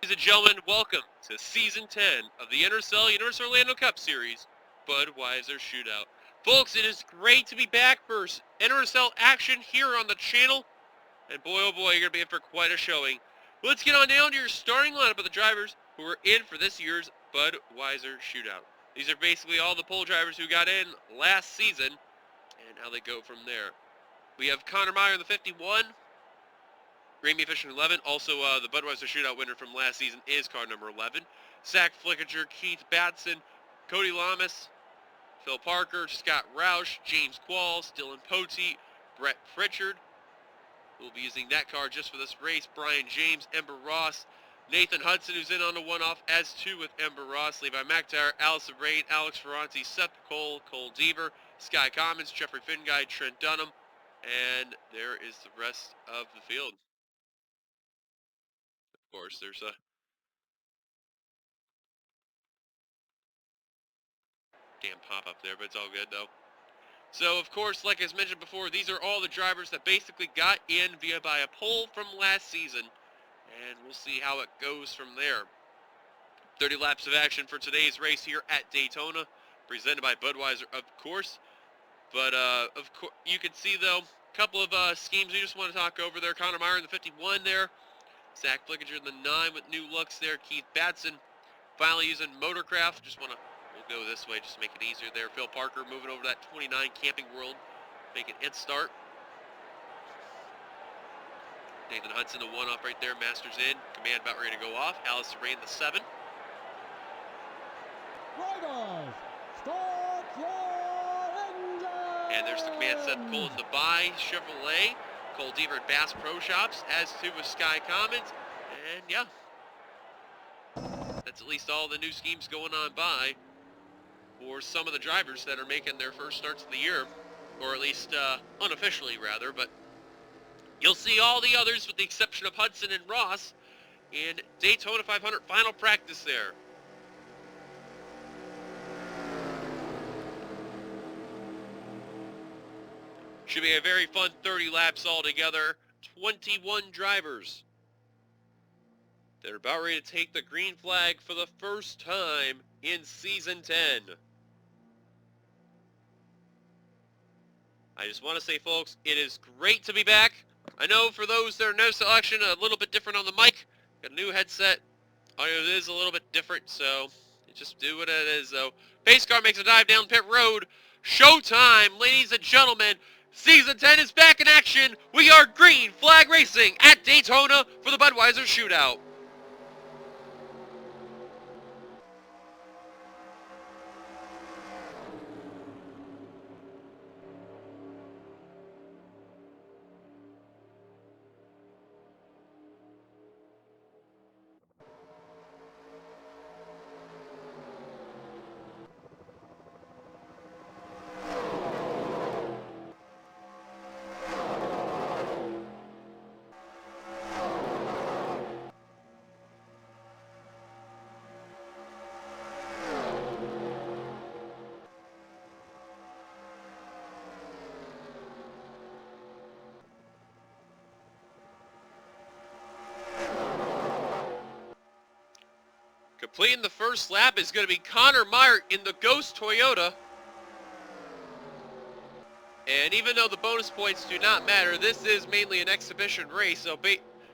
Ladies and gentlemen, welcome to Season 10 of the NRSL Universal Orlando Cup Series, Budweiser Shootout. Folks, it is great to be back for NRSL action here on the channel, and boy oh boy, you're going to be in for quite a showing. Let's get on down to your starting lineup of the drivers who are in for this year's Budweiser Shootout. These are basically all the pole drivers who got in last season, and how they go from there. We have Connor Meyer in the 51, Grammy Fisher 11. Also, the Budweiser Shootout winner from last season is car number 11. Zach Flickinger, Keith Batson, Cody Lamas, Phil Parker, Scott Roush, James Qualls, Dylan Poteet, Brett Pritchard. We'll be using that car just for this race. Brian James, Ember Ross, Nathan Hudson, who's in on the one-off as two with Ember Ross, Levi McIntyre, Allison Rain, Alex Ferranti, Seth Cole, Cole Deaver, Sky Commons, Jeffrey Finguy, Trent Dunham, and there is the rest of the field. Of course, there's a damn pop-up there, but it's all good, though. So, of course, like I mentioned before, these are all the drivers that basically got in by a poll from last season, and we'll see how it goes from there. 30 laps of action for today's race here at Daytona, presented by Budweiser, of course. But, of course, you can see, though, a couple of schemes we just want to talk over there. Connor Meyer in the 51 there. Zach Flickinger in the 9 with new looks there. Keith Batson finally using Motorcraft. We'll go this way just to make it easier there. Phil Parker moving over to that 29 Camping World, making it start. Nathan Hudson, the one-off right there. Masters in. Command about ready to go off. Allison Rain, the 7. Riders, start your engine! And there's the command Seth Cole in the by Chevrolet. Cole Deaver at Bass Pro Shops, as too with Sky Commons. And yeah, that's at least all the new schemes going on by for some of the drivers that are making their first starts of the year, or at least unofficially rather, but you'll see all the others with the exception of Hudson and Ross in Daytona 500 final practice there. Should be a very fun 30 laps altogether. 21 drivers that are about ready to take the green flag for the first time in Season 10. I just want to say, folks, it is great to be back. I know for those that are no selection, a little bit different on the mic. Got a new headset. Audio is a little bit different, so just do what it is, though. Pace car makes a dive down pit road. Showtime, ladies and gentlemen. Season 10 is back in action. We are green flag racing at Daytona for the Budweiser Shootout. Completing the first lap is going to be Connor Meyer in the Ghost Toyota. And even though the bonus points do not matter, this is mainly an exhibition race, so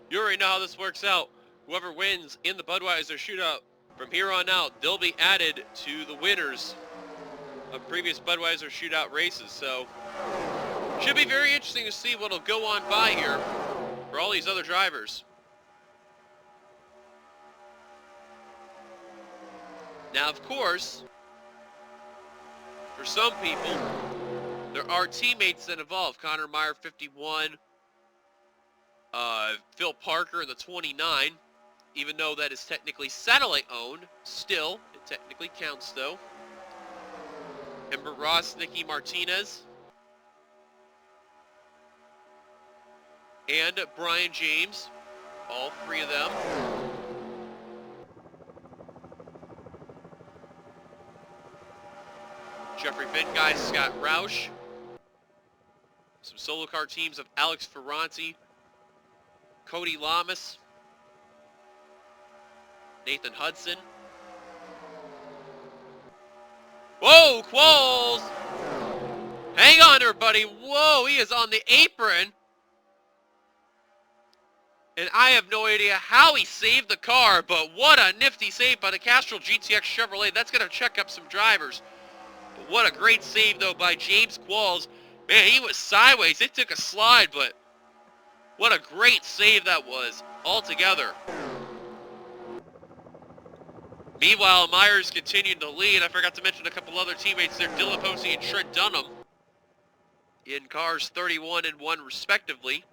you already know how this works out. Whoever wins in the Budweiser Shootout, from here on out, they'll be added to the winners of previous Budweiser Shootout races. So, should be very interesting to see what'll go on by here for all these other drivers. Now, of course, for some people, there are teammates that involve. Connor Meyer, 51. Phil Parker in the 29. Even though that is technically satellite owned, still, it technically counts though. Ember Ross, Nicky Martinez. And Brian James. All three of them. Jeffrey Finguy, Scott Roush. Some solo car teams of Alex Ferranti, Cody Lamas, Nathan Hudson. Whoa, Qualls! Hang on there, buddy. Whoa, he is on the apron. And I have no idea how he saved the car, but what a nifty save by the Castrol GTX Chevrolet. That's going to check up some drivers. But what a great save, though, by James Qualls. Man, he was sideways. It took a slide, but what a great save that was altogether. Meanwhile, Myers continued to lead. I forgot to mention a couple other teammates there, Dylan Posey and Trent Dunham, in cars 31 and 1 respectively.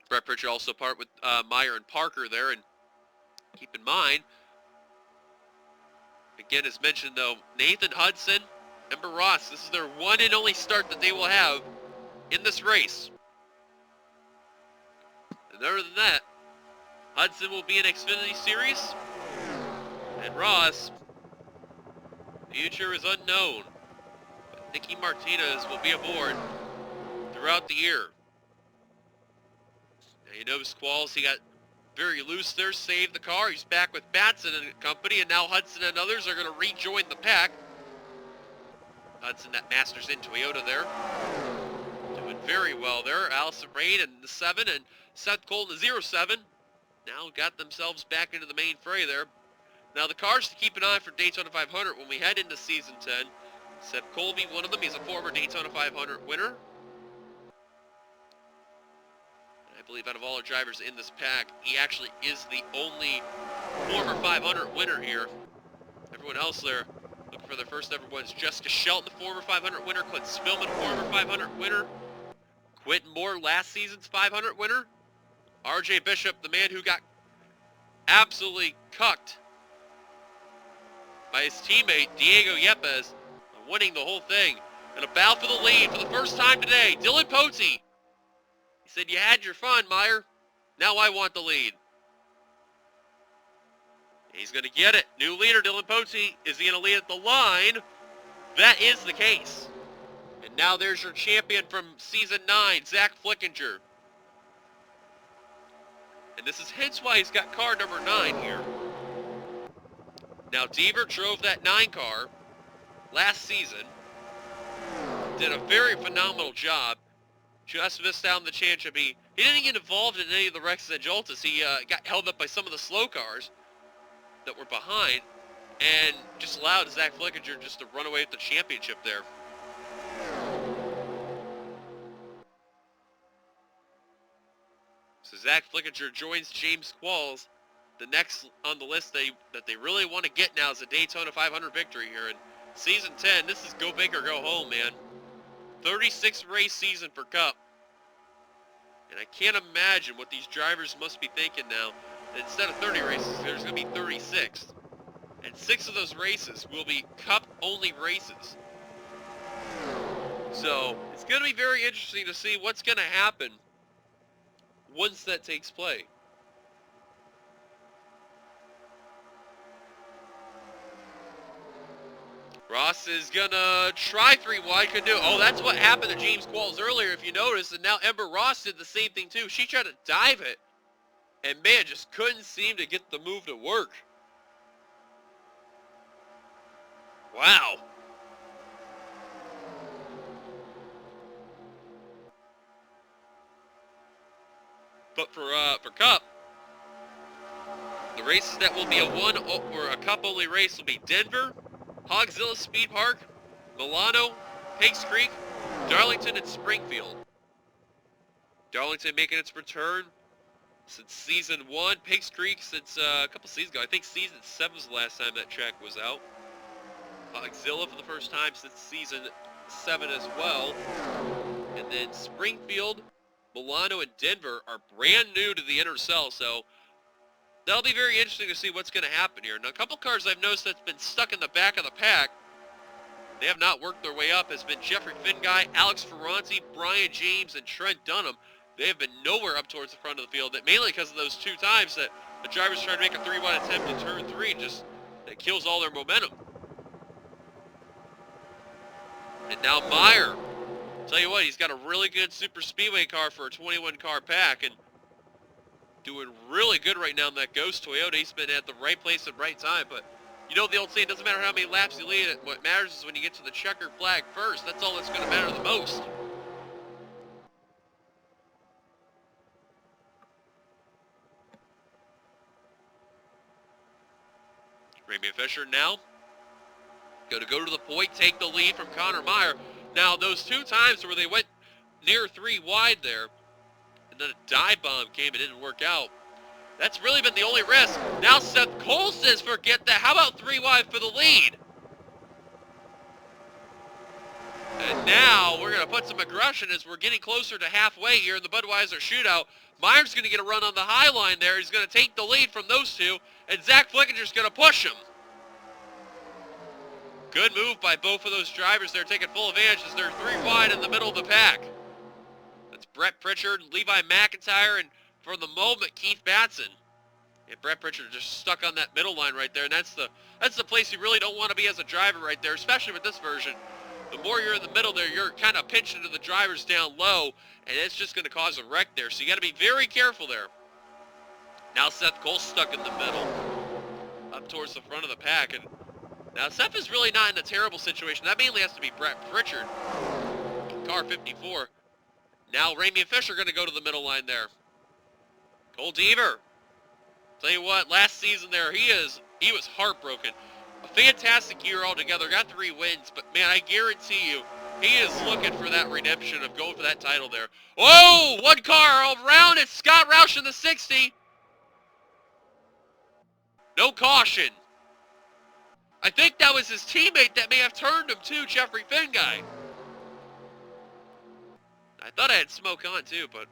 Brett Pritchard also part with Meyer and Parker there, and keep in mind, again, as mentioned though, Nathan Hudson, Ember Ross, this is their one and only start that they will have in this race. And other than that, Hudson will be in Xfinity Series, and Ross, the future is unknown, but Nicky Martinez will be aboard throughout the year. Now, you know, Squalls, he got very loose there, saved the car. He's back with Batson and company, and now Hudson and others are going to rejoin the pack. Hudson, that Masters in Toyota there, doing very well there. Allison Rain in the 7 and Seth Cole in the 07. Now got themselves back into the main fray there. Now the cars to keep an eye for Daytona 500 when we head into Season 10. Seth Colby, one of them, he's a former Daytona 500 winner. I believe out of all our drivers in this pack, he actually is the only former 500 winner here. Everyone else there looking for their first ever wins. Jessica Shelton, the former 500 winner. Clint Spillman, former 500 winner. Quentin Moore, last season's 500 winner. RJ Bishop, the man who got absolutely cucked by his teammate Diego Yepes, winning the whole thing. And a battle for the lead for the first time today. Dylan Potey. He said, you had your fun, Meyer. Now I want the lead. He's going to get it. New leader, Dylan Potey. Is he going to lead at the line? That is the case. And now there's your champion from Season 9, Zach Flickinger. And this is hence why he's got car number 9 here. Now, Deaver drove that 9 car last season. Did a very phenomenal job. Just missed out on the championship. He didn't get involved in any of the wrecks at Joltis. He got held up by some of the slow cars that were behind and just allowed Zach Flickinger just to run away with the championship there. So Zach Flickinger joins James Qualls. The next on the list that they really want to get now is a Daytona 500 victory here in Season 10. This is go big or go home, man. 36 race season for Cup. And I can't imagine what these drivers must be thinking now. That instead of 30 races, there's going to be 36. And 6 of those races will be Cup-only races. So, it's going to be very interesting to see what's going to happen once that takes place. Ross is gonna try 3 wide, could do. Oh, that's what happened to James Qualls earlier, if you noticed. And now Ember Ross did the same thing too. She tried to dive it, and man, just couldn't seem to get the move to work. Wow. But for Cup, the races that will be a one or a Cup only race will be Denver, Hogzilla Speed Park, Milano, Pikes Creek, Darlington, and Springfield. Darlington making its return since Season 1. Pikes Creek since a couple seasons ago. I think Season 7 was the last time that track was out. Hogzilla for the first time since Season 7 as well. And then Springfield, Milano, and Denver are brand new to the NRSL, so that'll be very interesting to see what's going to happen here. Now, a couple cars I've noticed that's been stuck in the back of the pack, they have not worked their way up, has been Jeffrey Finguy, Alex Ferranti, Brian James, and Trent Dunham. They have been nowhere up towards the front of the field, mainly because of those 2 times that the drivers tried to make a 3-wide attempt in Turn 3 and just That kills all their momentum. And now Meyer. Tell you what, he's got a really good super speedway car for a 21 car pack and doing really good right now in that Ghost Toyota. He's been at the right place at the right time, but you know the old saying, doesn't matter how many laps you lead, what matters is when you get to the checkered flag first. That's all that's going to matter the most. Ramian Fisher now going to go to the point, take the lead from Connor Meyer. Now, those 2 times where they went near 3 wide there, and then a dive bomb came, it didn't work out. That's really been the only risk. Now Seth Cole says, forget that. How about 3 wide for the lead? And now we're going to put some aggression as we're getting closer to halfway here in the Budweiser Shootout. Meyer's going to get a run on the high line there. He's going to take the lead from those 2, and Zach Flickinger's going to push him. Good move by both of those drivers there, taking full advantage as they're 3 wide in the middle of the pack. That's Brett Pritchard, Levi McIntyre, and for the moment, Keith Batson. And Brett Pritchard just stuck on that middle line right there, and that's the place you really don't want to be as a driver right there, especially with this version. The more you're in the middle there, you're kind of pinched into the drivers down low, and it's just going to cause a wreck there. So you got to be very careful there. Now Seth Cole's stuck in the middle, up towards the front of the pack, and now Seth is really not in a terrible situation. That mainly has to be Brett Pritchard, car 54. Now Ramian Fisher going to go to the middle line there. Cole Deaver. Tell you what, last season there, he was heartbroken. A fantastic year altogether, got 3 wins, but man, I guarantee you, he is looking for that redemption of going for that title there. Oh, 1 car around it, Scott Roush in the 60. No caution. I think that was his teammate that may have turned him too, Jeffrey Finguy. I thought I had smoke on too, but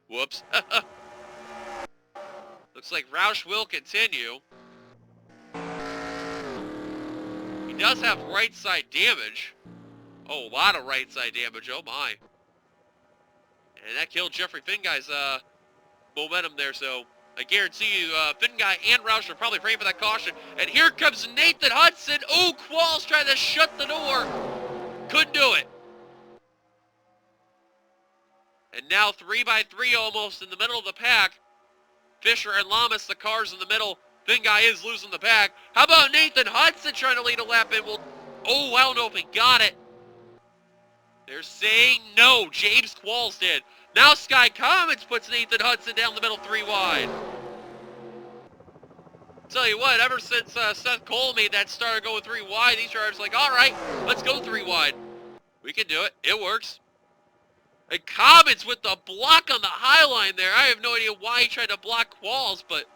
whoops. Looks like Roush will continue. He does have right side damage. Oh, a lot of right side damage. Oh my. And that killed Jeffrey Finguy's momentum there, so I guarantee you Finguy and Roush are probably praying for that caution. And here comes Nathan Hudson. Oh, Qualls trying to shut the door. Couldn't do it. And now 3x3 almost in the middle of the pack. Fisher and Lamas, the cars in the middle. Finguy is losing the pack. How about Nathan Hudson trying to lead a lap in? Well, oh, I don't know if he got it. They're saying no. James Qualls did. Now Sky Commons puts Nathan Hudson down the middle 3 wide. Tell you what, ever since Seth Cole made that start going 3 wide, these drivers are like, all right, let's go 3 wide. We can do it. It works. And Commons with the block on the high line there. I have no idea why he tried to block Qualls, but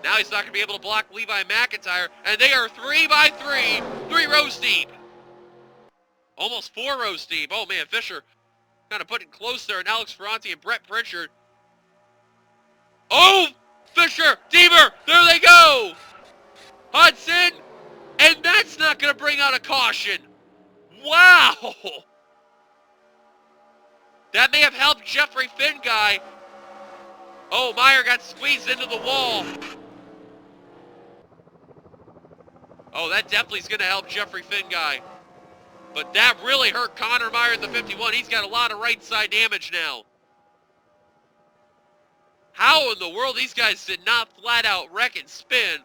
now he's not going to be able to block Levi McIntyre. And they are 3x3, 3 rows deep. Almost 4 rows deep. Oh man, Fisher kind of putting close there, and Alex Ferranti and Brett Pritchard. Oh, Fisher, Deaver, there they go. Hudson, and that's not going to bring out a caution. Wow. That may have helped Jeffrey Finguy. Oh, Meyer got squeezed into the wall. Oh, that definitely is going to help Jeffrey Finguy. But that really hurt Connor Meyer in the 51. He's got a lot of right side damage now. How in the world these guys did not flat out wreck and spin,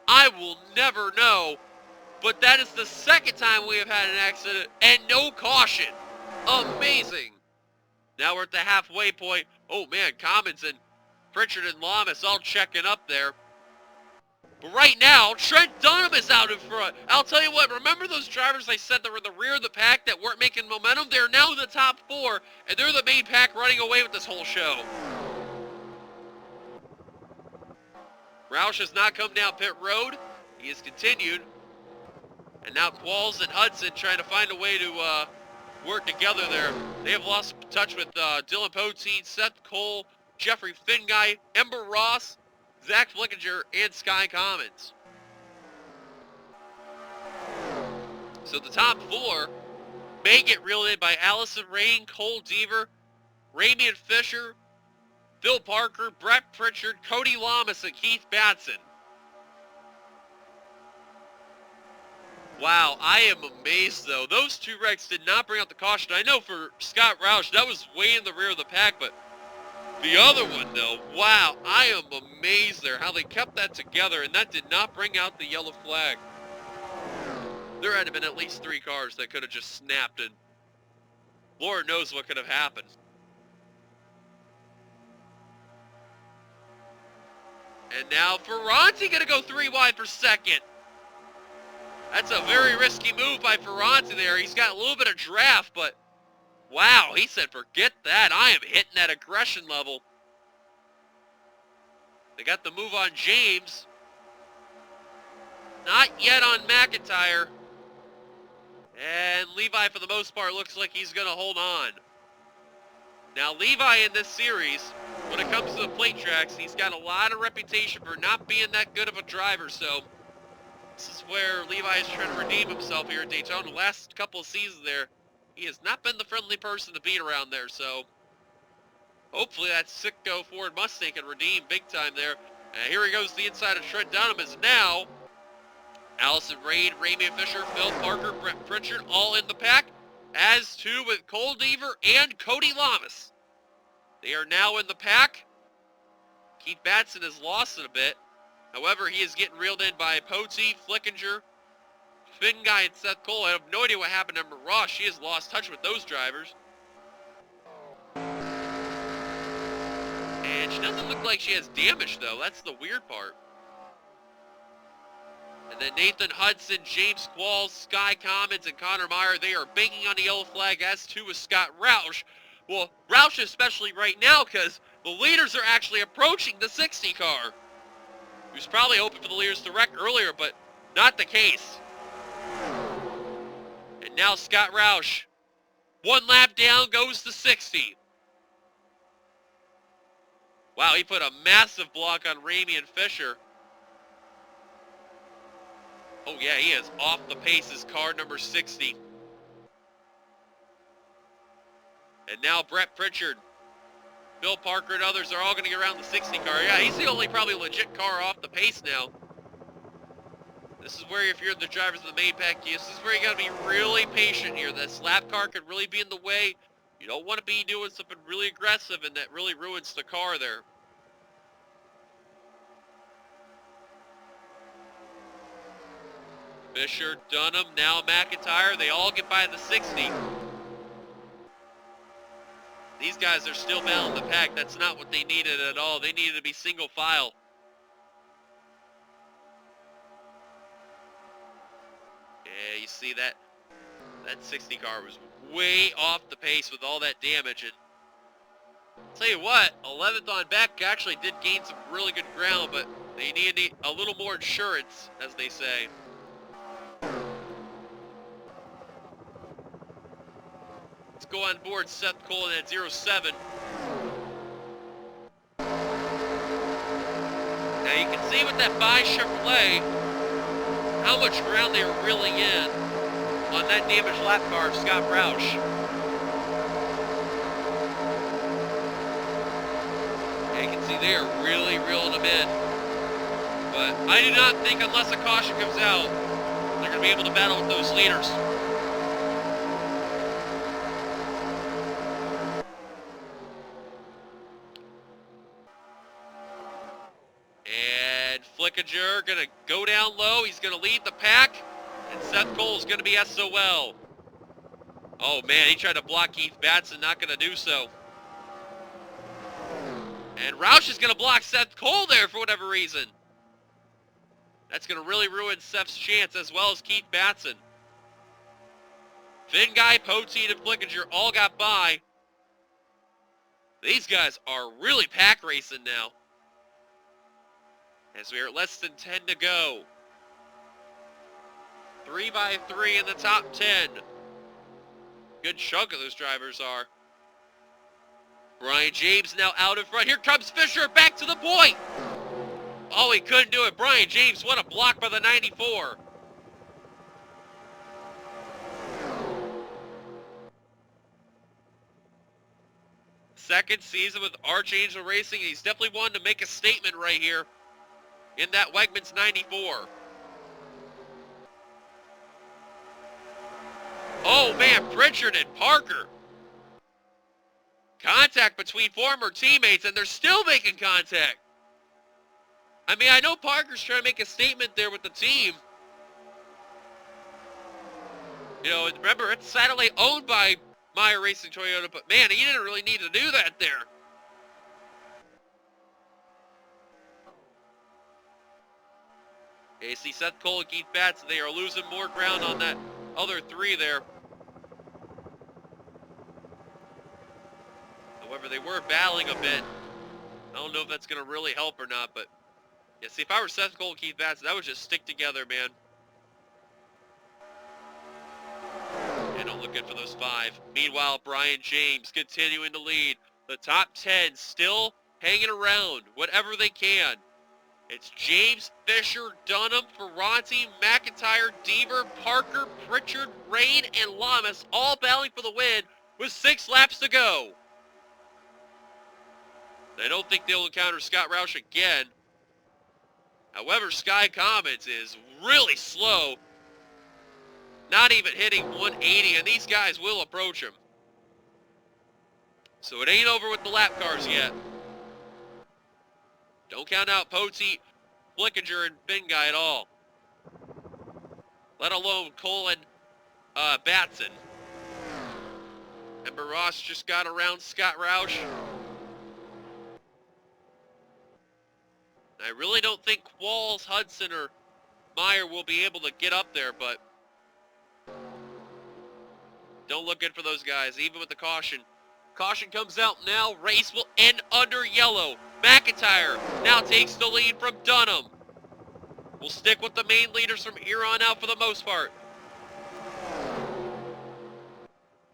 I will never know. But that is the 2nd time we have had an accident and no caution. Amazing. Now we're at the halfway point. Oh man, Commons and Pritchard and Lamas all checking up there. But right now, Trent Dunham is out in front. I'll tell you what, remember those drivers I said that were in the rear of the pack that weren't making momentum? They're now in the top 4, and they're the main pack running away with this whole show. Roush has not come down pit road. He has continued. And now Qualls and Hudson trying to find a way to work together there. They have lost touch with Dylan Poteen, Seth Cole, Jeffrey Finguy, Ember Ross, Zach Flickinger, and Sky Commons. So the top 4 may get reeled in by Allison Rain, Cole Deaver, Ramian Fisher, Phil Parker, Brett Pritchard, Cody Lamas, and Keith Batson. Wow, I am amazed though. Those two wrecks did not bring out the caution. I know for Scott Roush, that was way in the rear of the pack, but the other one though, wow, I am amazed there how they kept that together, and that did not bring out the yellow flag. There had to have been at least 3 cars that could have just snapped, and Lord knows what could have happened. And now Ferranti gonna go 3 wide for second. That's a very risky move by Ferranti there. He's got a little bit of draft, but wow, he said, forget that. I am hitting that aggression level. They got the move on James. Not yet on McIntyre. And Levi, for the most part, looks like he's going to hold on. Now, Levi in this series, when it comes to the plate tracks, he's got a lot of reputation for not being that good of a driver, so this is where Levi is trying to redeem himself here at Daytona. The last couple of seasons there, he has not been the friendly person to beat around there, so hopefully that sicko Ford Mustang can redeem big time there. And here he goes to the inside of Trent Dunham is now Allison Reid, Ramian Fisher, Phil Parker, Brett Pritchard, all in the pack, as too with Cole Deaver and Cody Lamas. They are now in the pack. Keith Batson has lost it a bit. However, he is getting reeled in by Pote, Flickinger, Finn Guy, and Seth Cole. I have no idea what happened to Emma Ross. She has lost touch with those drivers. And she doesn't look like she has damage, though. That's the weird part. And then Nathan Hudson, James Qualls, Sky Commons, and Connor Meyer, they are banging on the yellow flag, as too with Scott Roush. Well, Roush especially right now, because the leaders are actually approaching the 60 car. He was probably hoping for the leaders to wreck earlier, but not the case. And now Scott Roush, 1 lap down, goes to 60. Wow, he put a massive block on Ramian Fisher. Oh yeah, he is off the pace, his car number 60. And now Brett Pritchard, Phil Parker, and others are all going to get around the 60 car. Yeah, he's the only probably legit car off the pace now. This is where, if you're the drivers of the main pack, this is where you got to be really patient here. This lap car could really be in the way. You don't want to be doing something really aggressive, and that really ruins the car there. Fisher, Dunham, now McIntyre, they all get by the 60. These guys are still battling the pack. That's not what they needed at all. They needed to be single file. Yeah, you see that 60 car was way off the pace with all that damage. And I'll tell you what, 11th on back actually did gain some really good ground, but they needed a little more insurance, as they say. Let's go on board Seth Cole at 07. Now you can see with that by Chevrolet how much ground they were really in on that damaged lap car of Scott Roush. Yeah, you can see they are really reeling them in. But I do not think, unless a caution comes out, they're going to be able to battle with those leaders. And Flickinger going to go down low. He's going to lead the pack. And Seth Cole is going to be SOL. Oh, man, he tried to block Keith Batson. Not going to do so. And Roush is going to block Seth Cole there for whatever reason. That's going to really ruin Seth's chance, as well as Keith Batson. Finn Guy, Poteen, and Flickinger all got by. These guys are really pack racing now, as we are less than 10 to go. 3 by 3 in the top 10. Good chunk of those drivers are. Brian James now out in front. Here comes Fisher back to the point. Oh, he couldn't do it. Brian James, what a block by the 94. second season with Archangel Racing, and he's definitely wanting to make a statement right here in that Wegmans 94. Oh man, Pritchard and Parker. Contact between former teammates, and they're still making contact. I mean, I know Parker's trying to make a statement there with the team. You know, and remember, it's satellite owned by Meyer Racing Toyota, but man, he didn't really need to do that there. Okay, see Seth Cole and Keith Batts, they are losing more ground on that other three there. However, they were battling a bit. I don't know if that's going to really help or not, but yeah, see, if I were Seth Cole and Keith Batts, that would just stick together, man. And don't look good for those 5. Meanwhile, Brian James continuing to lead. The top 10 still hanging around, whatever they can. It's James, Fisher, Dunham, Ferranti, McIntyre, Deaver, Parker, Pritchard, Rain, and Lamas all battling for the win with 6 laps to go. I don't think they'll encounter Scott Roush again. However, Sky Comets is really slow. Not even hitting 180, and these guys will approach him. So it ain't over with the lap cars yet. Don't count out Poteet, Flickinger, and Finn Guy at all. Let alone Cole and Batson. And Ross just got around Scott Roush. I really don't think Qualls, Hudson, or Meyer will be able to get up there, but don't look good for those guys, even with the caution. Caution comes out now. Race will end under yellow. McIntyre now takes the lead from Dunham. We'll stick with the main leaders from here on out for the most part.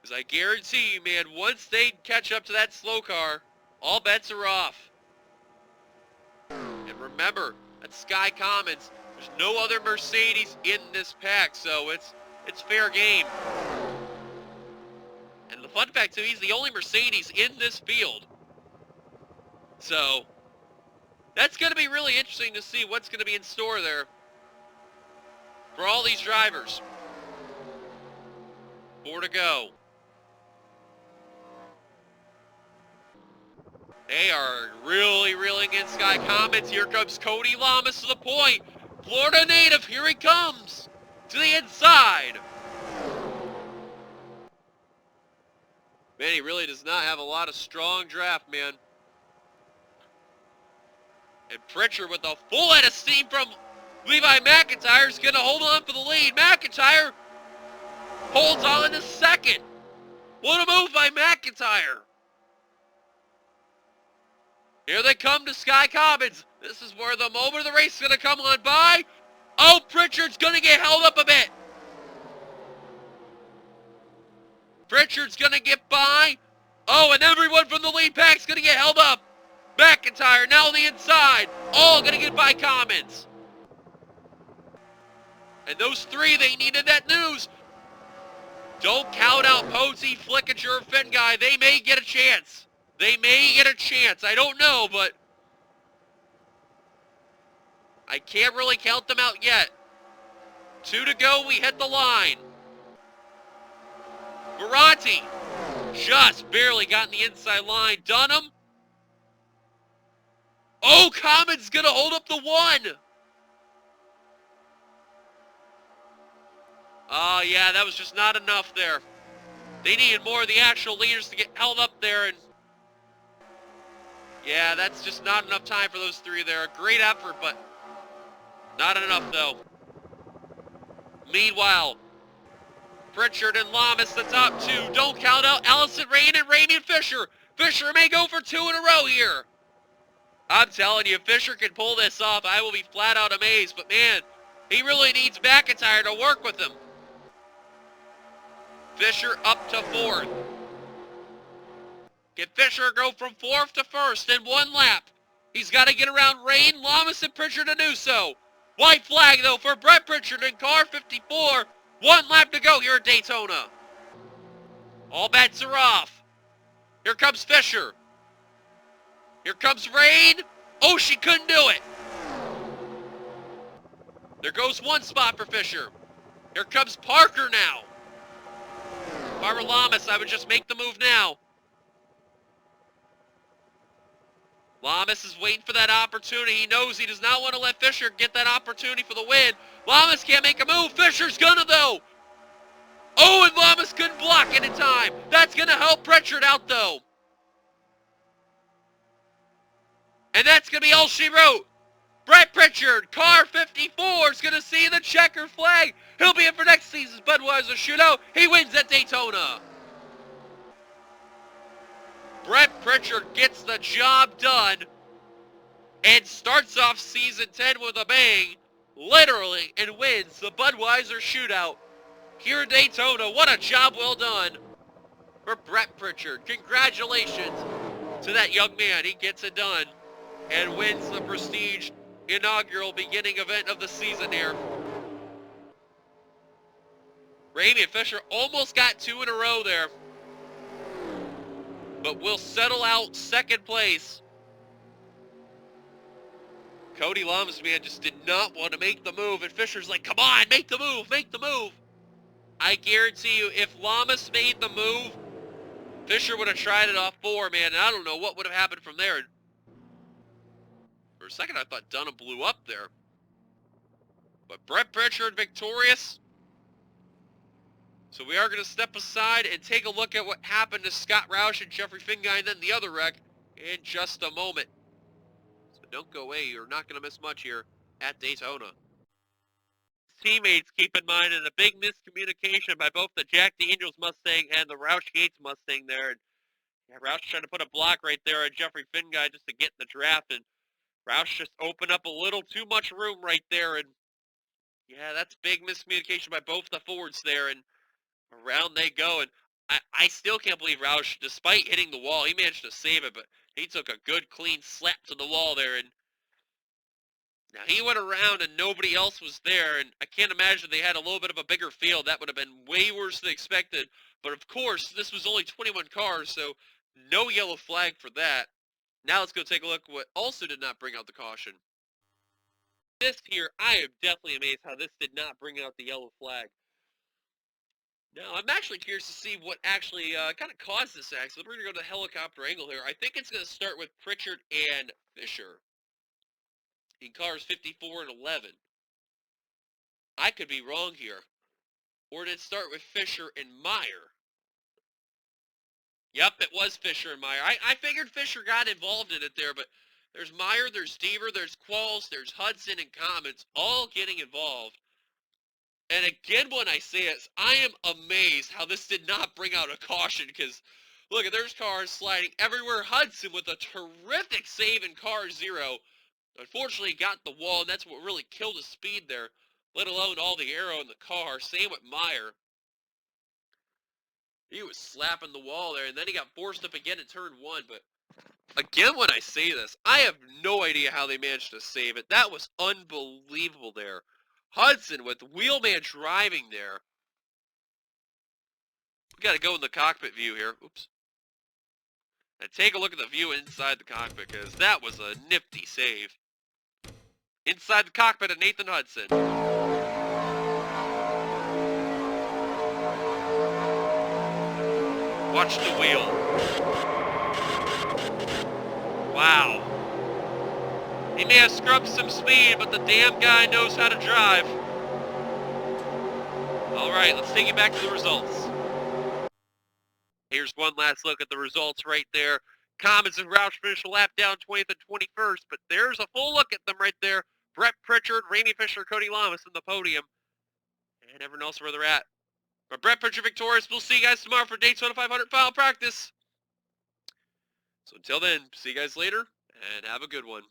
Because I guarantee you, man, once they catch up to that slow car, all bets are off. And remember, at Sky Commons, there's no other Mercedes in this pack, so it's fair game. And the fun fact, too, he's the only Mercedes in this field. So, that's going to be really interesting to see what's going to be in store there for all these drivers. 4 to go. They are really reeling in Sky Comets. Here comes Cody Lamas to the point. Florida native, here he comes to the inside. Man, he really does not have a lot of strong draft, man. And Pritchard with a full head of steam from Levi McIntyre is going to hold on for the lead. McIntyre holds on in second. What a move by McIntyre. Here they come to Sky Commons. This is where the moment of the race is going to come on by. Oh, Pritchard's going to get held up a bit. Pritchard's going to get by. Oh, and everyone from the lead pack's going to get held up. McIntyre now on the inside. All going to get by Commons. And those 3, they needed that news. Don't count out Posey, Flickinger, Finn Guy. They may get a chance. They may get a chance. I don't know, but I can't really count them out yet. 2 to go. We hit the line. Ferranti just barely got in the inside line. Dunham. Oh, Commons going to hold up the 1. Oh, yeah, that was just not enough there. They needed more of the actual leaders to get held up there. And yeah, that's just not enough time for those 3 there. Great effort, but not enough, though. Meanwhile, Pritchard and Lamas, the top 2. Don't count out Allison Rain and Raymond Fisher. Fisher may go for 2 in a row here. I'm telling you, if Fisher can pull this off, I will be flat out amazed. But man, he really needs McIntyre to work with him. Fisher up to 4th. Can Fisher go from 4th to 1st in 1 lap? He's got to get around Rain, Lamas, and Pritchard to do so. White flag, though, for Brett Pritchard in car 54. 1 lap to go here at Daytona. All bets are off. Here comes Fisher. Here comes Rain. Oh, she couldn't do it. There goes one spot for Fisher. Here comes Parker now. If I were Lamas, I would just make the move now. Lamas is waiting for that opportunity. He knows he does not want to let Fisher get that opportunity for the win. Lamas can't make a move. Fisher's gonna, though. Oh, and Lamas couldn't block it in time. That's gonna help Pritchard out, though. And that's gonna be all she wrote. Brett Pritchard, car 54, is going to see the checker flag. He'll be in for next season's Budweiser Shootout. He wins at Daytona. Brett Pritchard gets the job done and starts off season 10 with a bang, literally, and wins the Budweiser Shootout here in Daytona. What a job well done for Brett Pritchard. Congratulations to that young man. He gets it done and wins the prestige inaugural beginning event of the season here. Ramey and Fisher almost got two in a row there, but will settle out second place. Cody Lamas, man, just did not want to make the move, and Fisher's like, come on, make the move, make the move. I guarantee you, if Lamas made the move, Fisher would have tried it off 4, man, and I don't know what would have happened from there. For a second, I thought Dunham blew up there. But Brett Pritchard victorious. So we are going to step aside and take a look at what happened to Scott Roush and Jeffrey Finguy and then the other wreck in just a moment. So don't go away. You're not going to miss much here at Daytona. Teammates, keep in mind, and a big miscommunication by both the Jack Daniels Mustang and the Roush Yates Mustang there. And yeah, Roush trying to put a block right there on Jeffrey Finguy just to get in the draft, and Roush just opened up a little too much room right there, and yeah, that's big miscommunication by both the Fords there, and around they go, and I still can't believe Roush, despite hitting the wall, he managed to save it, but he took a good clean slap to the wall there, and now he went around and nobody else was there, and I can't imagine they had a little bit of a bigger field. That would have been way worse than expected, but of course, this was only 21 cars, so no yellow flag for that. Now let's go take a look at what also did not bring out the caution. This here, I am definitely amazed how this did not bring out the yellow flag. Now, I'm actually curious to see what actually kind of caused this accident. We're going to go to the helicopter angle here. I think it's going to start with Pritchard and Fisher in cars 54 and 11. I could be wrong here. Or did it start with Fisher and Meyer? Yep, it was Fisher and Meyer. I figured Fisher got involved in it there, but there's Meyer, there's Deaver, there's Qualls, there's Hudson and Comets all getting involved. And again, when I say it, I am amazed how this did not bring out a caution, because look, there's cars sliding everywhere. Hudson with a terrific save in car 0. Unfortunately, got the wall, and that's what really killed his speed there, let alone all the aero in the car. Same with Meyer. He was slapping the wall there, and then he got forced up again in turn 1. But again, when I say this, I have no idea how they managed to save it. That was unbelievable there. Hudson with Wheelman driving there. We got to go in the cockpit view here. Oops. And take a look at the view inside the cockpit, because that was a nifty save. Inside the cockpit of Nathan Hudson. Watch the wheel. Wow. He may have scrubbed some speed, but the damn guy knows how to drive. Alright, let's take it back to the results. Here's one last look at the results right there. Comets and Roush finished a lap down 20th and 21st, but there's a full look at them right there. Brett Pritchard, Ramey Fisher, Cody Lamas in the podium. And everyone else where they're at. But Brett Pritchard victorious. We'll see you guys tomorrow for Daytona 500 final practice. So until then, see you guys later, and have a good one.